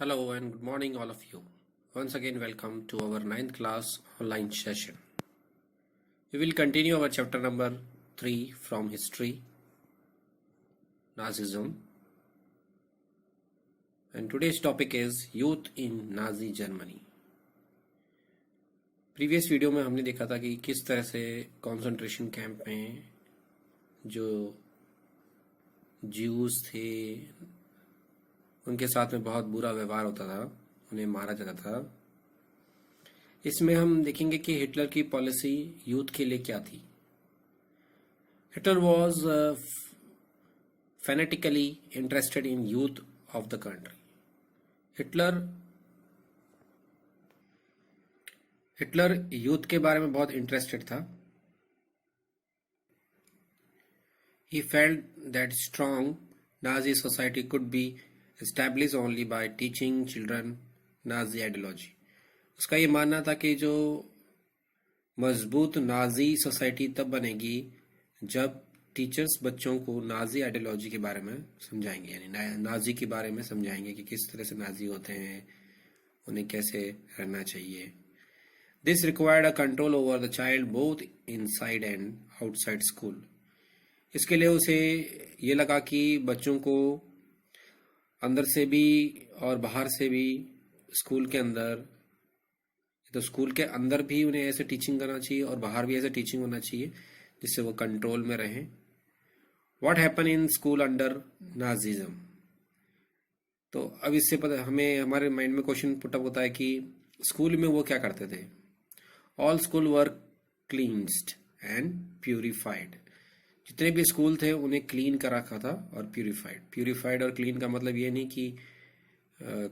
Hello and good morning, all of you. Once again, welcome to our ninth class online session. We will continue our chapter number 3 from history, Nazism. And today's topic is youth in Nazi Germany. Previous video में हमने देखा था कि किस तरह से concentration camp में जो ज्यूज थे उनके साथ में बहुत बुरा व्यवहार होता था, उन्हें मारा जाता था। इसमें हम देखेंगे कि हिटलर की पॉलिसी यूथ के लिए क्या थी। Hitler was fanatically interested in youth of the country. Hitler youth के बारे में बहुत इंटरेस्टेड था। He felt that strong Nazi society could be established only by teaching children Nazi ideology. उसका ये मानना था कि जो मजबूत नाजी सोसाइटी तब बनेगी जब टीचर्स बच्चों को नाजी आइडियोलॉजी के बारे में समझाएंगे, यानी नाजी के बारे में समझाएंगे कि किस तरह से नाजी होते हैं, उन्हें कैसे रहना चाहिए। This required a control over the child both inside and outside school. इसके लिए उसे ये लगा कि बच्चों को अंदर से भी और बाहर से भी स्कूल के अंदर, तो स्कूल के अंदर भी उन्हें ऐसे टीचिंग करना चाहिए और बाहर भी ऐसे टीचिंग होना चाहिए जिससे वो कंट्रोल में रहें। What happen in school under Nazism. तो अब इससे पता हमें हमारे माइंड में क्वेश्चन पुटअप होता है कि स्कूल में वो क्या करते थे। All school were cleansed and purified. जितने भी स्कूल थे उन्हें क्लीन कर रखा था और प्यूरिफाइड और क्लीन का मतलब ये नहीं कि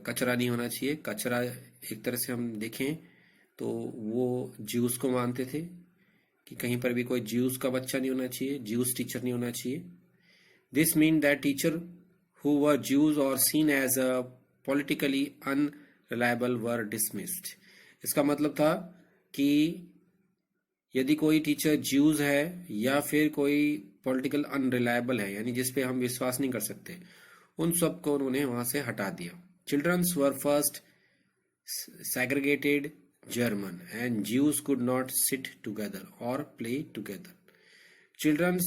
कचरा नहीं होना चाहिए। कचरा एक तरह से हम देखें तो वो ज्यूस को मानते थे कि कहीं पर भी कोई ज्यूस का बच्चा नहीं होना चाहिए, ज्यूस टीचर नहीं होना चाहिए। This mean that teacher who were Jews और seen as a politically unreliable were dismissed. इसका मतलब था कि यदि कोई टीचर ज्यूज है या फिर कोई पॉलिटिकल अनरिलायबल है, यानी जिस पे हम विश्वास नहीं कर सकते, उन सब को उन्होंने वहां से हटा दिया। Childrens were first segregated German and Jews could not sit together और प्ले टुगेदर। चिल्ड्रंस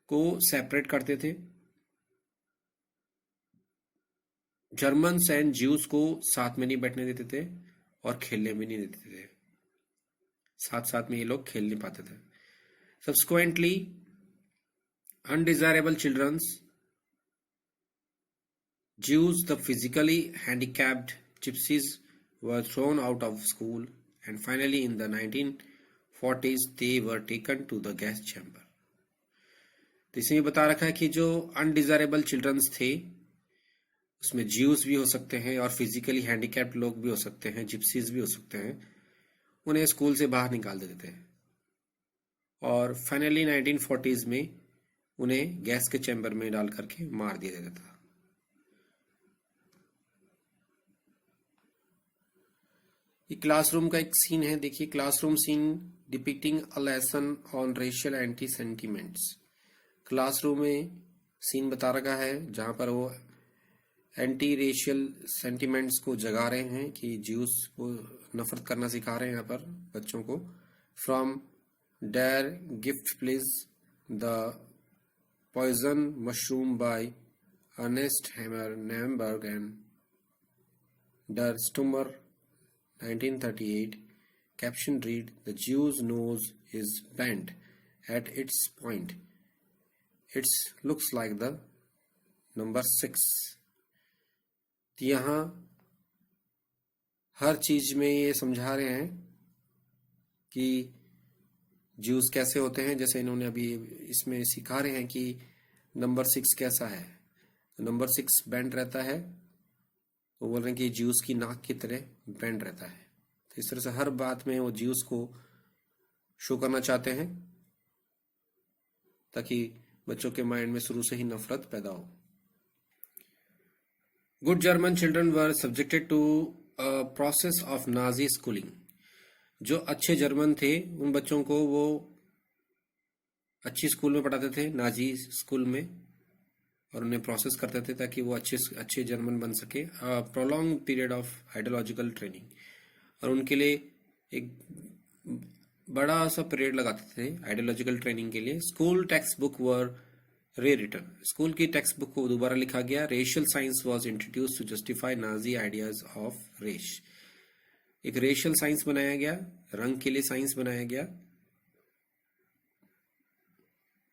को सेपरेट करते थे, जर्मन्स एंड ज्यूज को साथ में नहीं बैठने देते थे और खेलने भी नहीं देते थे। साथ साथ में ये लोग खेल नहीं पाते थे। Subsequently, undesirable children, Jews, the physically handicapped gypsies were thrown out of school, and finally in the 1940s they were taken to the gas chamber. तो इसमें बता रखा है कि जो अनडिजायरेबल चिल्ड्रंस थे उसमें ज्यूज भी हो सकते हैं और फिजिकली हैंडीकैप्ड लोग भी हो सकते हैं, जिप्सीज भी हो सकते हैं, उन्हें स्कूल से बाहर निकाल देते थे और फाइनली 1940s में उन्हें गैस के चैम्बर में डाल करके मार दिया जाता था। ये क्लासरूम का एक सीन है, देखिए classroom scene depicting a lesson on racial anti sentiments. Classroom में सीन बता रखा है जहां पर वो एंटी रेशियल सेंटिमेंट्स को जगा रहे हैं कि ज्यूस को नफरत करना सिखा रहे हैं यहाँ पर बच्चों को। From Der Giftpilz the poison mushroom by Ernst Hiemer Nuremberg and Der Stürmer 1938। Caption read the Jew's nose is bent at its point, its looks like the number 6। यहाँ हर चीज में ये समझा रहे हैं कि ज्यूस कैसे होते हैं, जैसे इन्होंने अभी इसमें सिखा रहे हैं कि नंबर 6 कैसा है। तो नंबर 6 बेंड रहता है, वो बोल रहे हैं कि ज्यूस की नाक की तरह बेंड रहता है। तो इस तरह से हर बात में वो ज्यूस को शो करना चाहते हैं ताकि बच्चों के माइंड में शुरू से ही नफरत पैदा हो। Good German children were subjected to a process of Nazi schooling. जो अच्छे जर्मन थे उन बच्चों को वो अच्छी स्कूल में पढ़ाते थे, नाजी स्कूल में, और उन्हें प्रोसेस करते थे ताकि वो अच्छे अच्छे जर्मन बन सके। Prolong period of ideological training, और उनके लिए एक बड़ा सा पीरियड लगाते थे आइडियोलॉजिकल ट्रेनिंग के लिए। School text book were rewritten, school की टेक्स्ट बुक को दोबारा लिखा गया। Racial science was introduce to justify Nazi ideas of race, एक रेशियल साइंस बनाया गया, रंग के लिए साइंस बनाया गया,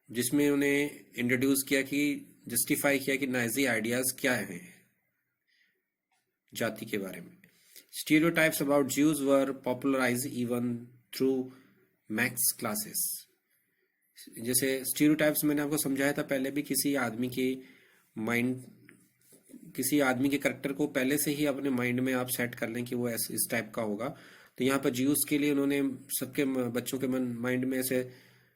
जिसमें उन्हें इंट्रोड्यूस किया कि जस्टिफाई किया कि नाजी आइडियाज क्या हैं जाति के बारे में। Stereotypes about Jews were popularise even through maths classes, जैसे स्टीरियोटाइप्स मैंने आपको समझाया था पहले भी, किसी आदमी के माइंड, किसी आदमी के करेक्टर को पहले से ही अपने माइंड में आप सेट कर लें कि वो इस टाइप का होगा। तो यहाँ पर ज्यूस के लिए उन्होंने सबके बच्चों के माइंड में ऐसे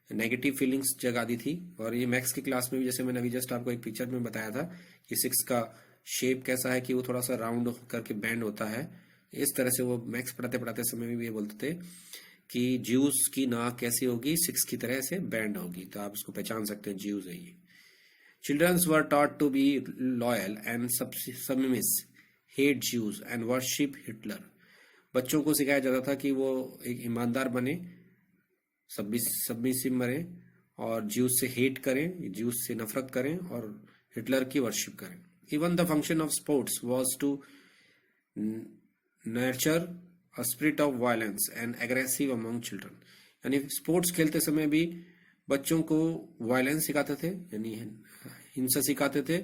नेगेटिव फीलिंग्स जगा दी थी। और ये मैथ्स की क्लास में भी, जैसे मैंने अभी जस्ट आपको एक पिक्चर में बताया था कि 6 का शेप कैसा है कि वो थोड़ा सा राउंड करके बैंड होता है, इस तरह से वो मैथ्स पढ़ाते पढ़ाते समय भी ये बोलते थे कि ज्यूस की नाक कैसी होगी, 6 की तरह से बैंड होगी, तो आप उसको पहचान सकते हैं, ज्यूस है ये। Children's were taught to be loyal and submissive, hate Jews and worship Hitler, बच्चों को सिखाया जाता था कि वो एक ईमानदार बने, सबमिसिव बने, और ज्यूस से हेट करें, ज्यूस से नफरत करें, और हिटलर की वर्शिप करें। Even the function of sports was to nurture a spirit of violence and aggressive among children, यानी स्पोर्ट्स खेलते समय भी बच्चों को वायलेंस सिखाते थे, यानी हिंसा सिखाते थे,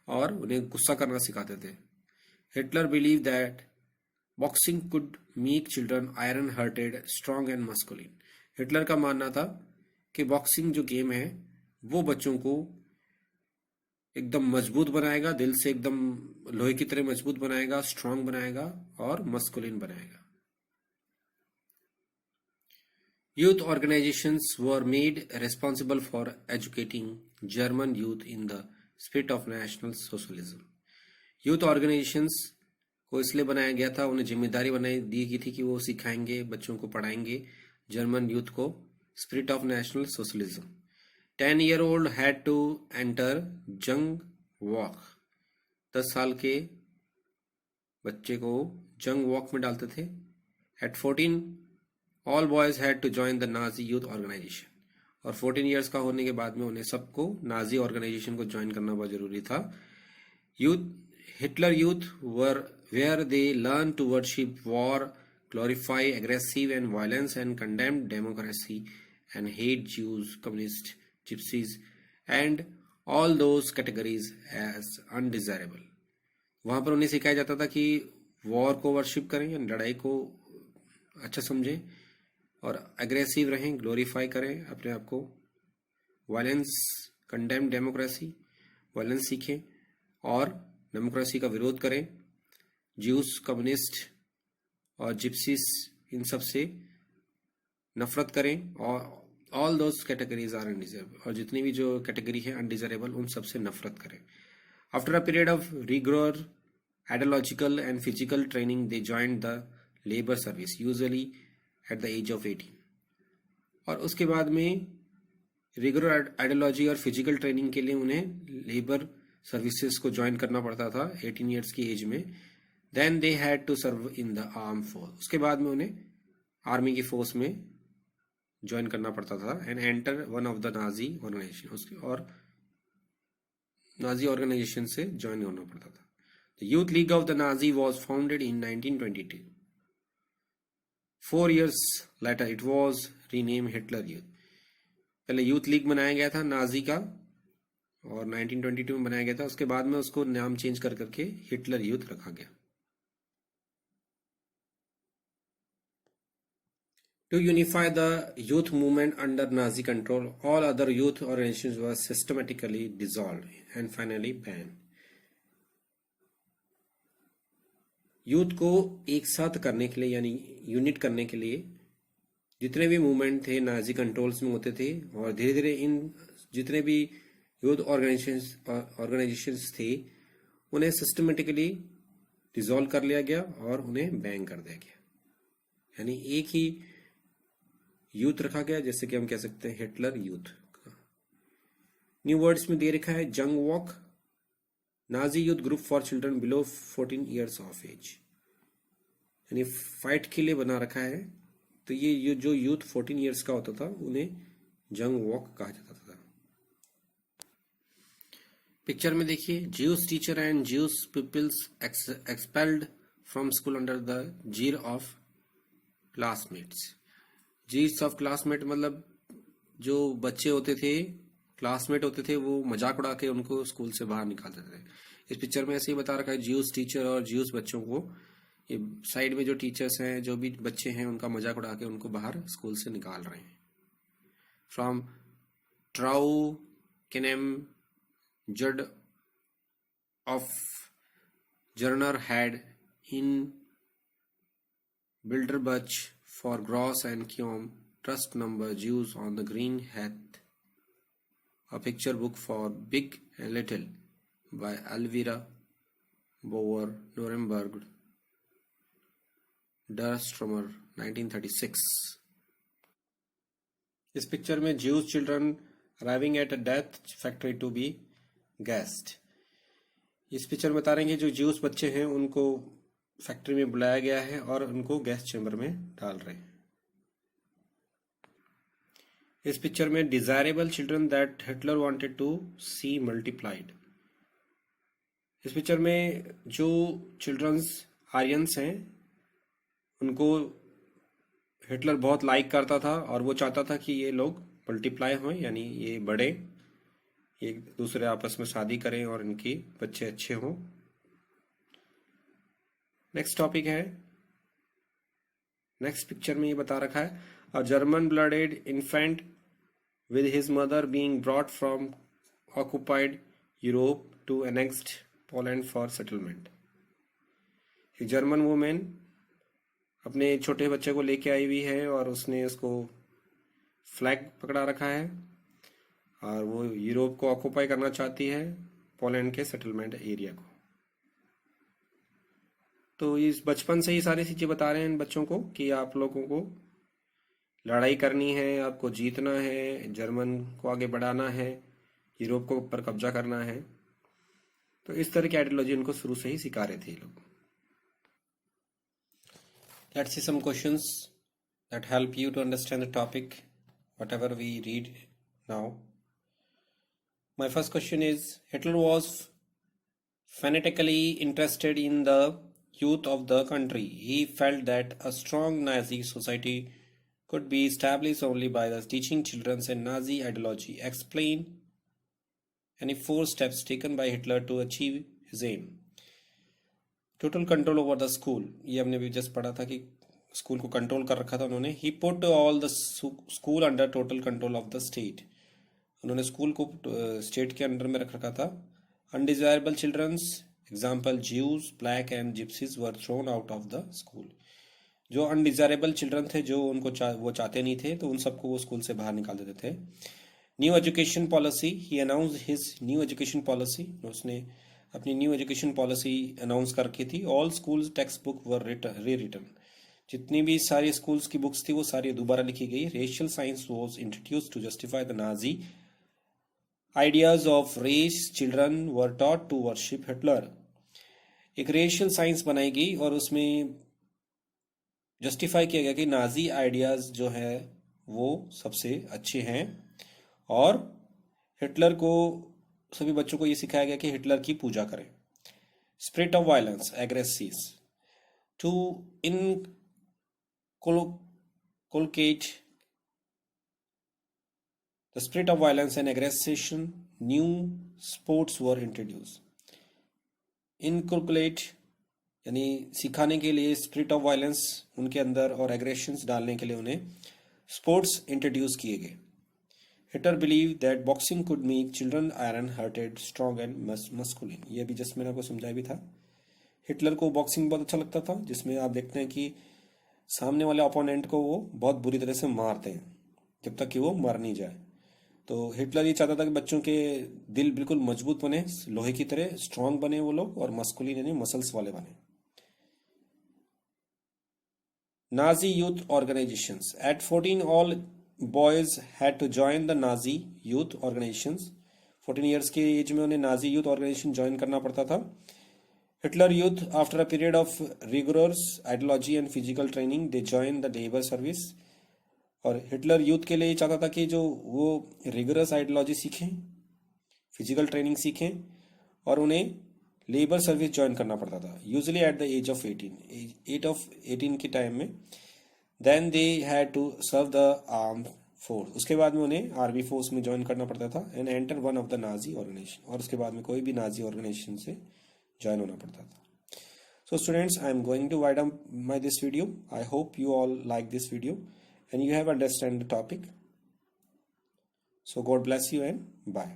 और उन्हें गुस्सा करना सिखाते थे। Hitler believe that boxing could make children iron hearted, strong and masculine, Hitler का मानना था कि बॉक्सिंग जो गेम है वो बच्चों को एकदम मजबूत बनाएगा, दिल से एकदम लोहे की तरह मजबूत बनाएगा, स्ट्रांग बनाएगा और मस्कुलिन बनाएगा। Youth organizations were made responsible for educating German youth in the spirit of National Socialism. Youth organisations को इसलिए बनाया गया था, उन्हें जिम्मेदारी बनाई दी गई थी कि वो सिखाएंगे, बच्चों को पढ़ाएंगे जर्मन यूथ को spirit of national socialism. 10-year-old had to enter जंग वॉक, 10 साल के बच्चे को जंग वॉक में डालते थे। At 14 all boys had to join the Nazi youth organisation, और 14 ईयर्स का होने के बाद में उन्हें सबको नाजी ऑर्गेनाइजेशन को ज्वाइन करना बहुत जरूरी था। Youth Hitler youth were where they learn to worship war, glorify aggressive and violence and condemn democracy and hate Jews, communist, gypsies and all those categories as undesirable. वहां पर उन्हें सिखाया जाता था कि वॉर को वर्शिप करें, यानी लड़ाई को अच्छा समझें, और एग्रेसिव रहें, ग्लोरीफाई करें अपने आप को, वायलेंस, कंडेम डेमोक्रेसी, वायलेंस सीखें और डेमोक्रेसी का विरोध करें, ज्यूस, कम्युनिस्ट और जिप्सीस, इन सब से नफरत करें, और all those categories are undesirable, और जितनी भी जो कैटेगरी है अनडिजायरेबल उन सब से नफरत करें। After a period of rigour ideological and physical training they joined the labour service, usually at the age of 18, और उसके बाद में रिगुलर आइडियोलॉजी और फिजिकल ट्रेनिंग के लिए उन्हें लेबर सर्विसेज को ज्वाइन करना पड़ता था 18 ईयर्स की एज में। Then they had to serve in the arm force, उसके बाद में उन्हें आर्मी की फोर्स में ज्वाइन करना पड़ता था, and enter one of the Nazi organisation, उसके और नाजी ऑर्गेनाइजेशन से ज्वाइन होना पड़ता था। The youth league of the Nazi was founded in 1922। 4 years later it was renamed Hitler Youth। पहले यूथ लीग बनाया गया था नाजी का, और 1922 में बनाया गया था, उसके बाद में उसको नाम चेंज कर करके हिटलर यूथ रखा गया। To unify the youth movement under Nazi control, all other youth organizations were systematically dissolved and finally banned। Youth को एक साथ करने के लिए, यानी यूनिट करने के लिए, जितने भी मूवमेंट थे नाजी कंट्रोल्स में होते थे, और धीरे धीरे इन जितने भी यूथ ऑर्गेनाइजेशंस थे उन्हें सिस्टमेटिकली डिसॉल्व कर लिया गया और उन्हें बैन कर दिया गया, यानी एक ही यूथ रखा गया, जैसे कि हम कह सकते हैं हिटलर यूथ। न्यू वर्ड्स में दे रखा है Jungvolk, Nazi youth group for children below 14 years of age, यानी फाइट के लिए बना रखा है। तो ये जो यूथ 14 ईयर्स का होता था उन्हें जंग वॉक कहा जाता था। पिक्चर में देखिए, Jews teacher and Jews peoples expelled from school under the jeer of classmates. Jeers of classmate मतलब जो बच्चे होते थे, क्लासमेट होते थे, वो मजाक उड़ा के उनको स्कूल से बाहर निकाल देते थे। इस पिक्चर में ऐसे ही बता रखा है, ज्यूस टीचर और ज्यूस बच्चों को, ये साइड में जो टीचर्स हैं, जो भी बच्चे हैं, उनका मजाक उड़ा के उनको बाहर स्कूल से निकाल रहे हैं। फ्रॉम ट्राउ केनेम जड ऑफ जर्नर हैड इन बिल्डरबच फॉर ग्रॉस एंड क्योम trust number Jews on the Green Hat, a picture book for big and little by Elvira Bauer, Nuremberg, Der Stromer, 1936। इस पिक्चर में Jewish children arriving at a death factory to be gassed। इस picture में बता रहे हैं कि जो juice बच्चे हैं उनको फैक्ट्री में बुलाया गया है और उनको गैस चेंबर में डाल रहे हैं। इस पिक्चर में desirable children that Hitler wanted to see multiplied. इस पिक्चर में जो चिल्ड्रंस आर्यंस हैं उनको हिटलर बहुत लाइक करता था और वो चाहता था कि ये लोग मल्टीप्लाई हों, यानी ये बड़े, एक दूसरे आपस में शादी करें और इनके बच्चे अच्छे हों। नेक्स्ट टॉपिक है, नेक्स्ट पिक्चर में ये बता रखा है, a German blooded infant with his mother being brought from occupied Europe to annexed Poland for settlement। एक जर्मन वुमेन अपने छोटे बच्चे को लेके आई हुई है और उसने उसको फ्लैग पकड़ा रखा है और वो यूरोप को ऑक्युपाई करना चाहती है, पोलैंड के सेटलमेंट एरिया को। तो इस बचपन से ही सारी चीजें बता रहे हैं इन बच्चों को कि आप लोगों को लड़ाई करनी है, आपको जीतना है, जर्मन को आगे बढ़ाना है, यूरोप को ऊपर कब्जा करना है। तो इस तरह की आइडियोलॉजी उनको शुरू से ही सिखा रहे थे ये लोग। Let's see some questions that help you to understand the topic whatever we read now. My first question is, Hitler was fanatically interested in the youth of the country. He felt that a strong Nazi society could be established only by the teaching children and Nazi ideology. Explain any 4 steps taken by Hitler to achieve his aim. Total control over the school, ये हमने भी just पढ़ा था कि school को control कर रखा था उन्होंने। He put all the school under total control of the state. उन्होंने स्कूल को स्टेट के अंडर में रख रखा था। Undesirable children's, example Jews, black and gypsies were thrown out of the school. जो अनडिजायरेबल चिल्ड्रन थे, जो उनको वो चाहते नहीं थे, तो उन सबको वो स्कूल से बाहर निकाल देते थे। New education policy, he announced his new education policy, उसने अपनी न्यू एजुकेशन पॉलिसी अनाउंस कर रखी थी। All schools text book were rewritten, जितनी भी सारी स्कूल्स की बुक्स थी वो सारी दोबारा लिखी गई। Racial science was introduced to justify the Nazi ideas of race, children were taught to worship Hitler. एक रेशियल साइंस बनाई गई और उसमें जस्टिफाई किया गया कि नाजी आइडियाज जो है वो सबसे अच्छे हैं और हिटलर को, सभी बच्चों को ये सिखाया गया कि हिटलर की पूजा करें। Spirit of violence, aggressive, to inculcate the spirit of violence and aggression, new sports were introduced. Inculcate यानी सिखाने के लिए, स्पिरिट ऑफ वायलेंस उनके अंदर और एग्रेशंस डालने के लिए उन्हें स्पोर्ट्स इंट्रोड्यूस किए गए। Hitler believe that boxing could make children iron hearted, strong and masculine. ये भी जस्ट मैंने आपको समझाया भी था। हिटलर को बॉक्सिंग बहुत अच्छा लगता था, जिसमें आप देखते हैं कि सामने वाले ओपोनेंट को वो बहुत बुरी तरह से मारते हैं जब तक कि वो मर नहीं जाए। तो हिटलर ये चाहता था कि बच्चों के दिल बिल्कुल मजबूत बने, लोहे की तरह स्ट्रांग बने वो लोग, और मस्कुलिन यानी मसल्स वाले बने। Nazi youth organizations. At 14, all boys had to join the Nazi youth organizations 14 years की एज में उन्हें नाजी यूथ ऑर्गेनाइजेशन ज्वाइन करना पड़ता था. Hitler Youth, after a period of rigorous ideology and physical training, they joined the labor service. और Hitler youth के लिए चाहता था कि जो वो रिगरस आइडियोलॉजी सीखें, फिजिकल ट्रेनिंग सीखें और उन्हें लेबर सर्विस ज्वाइन करना पड़ता था, usually at the age of 18 के टाइम में. Then they had to serve the arm force. उसके बाद में उन्हें आर्मी फोर्स में ज्वाइन करना पड़ता था and enter one of the Nazi organisation. और उसके बाद में कोई भी नाजी ऑर्गेनाइजेशन से ज्वाइन होना पड़ता था. So students, I am going to wind up this video. I hope you all like this video and you have understand the topic. So God bless you and bye.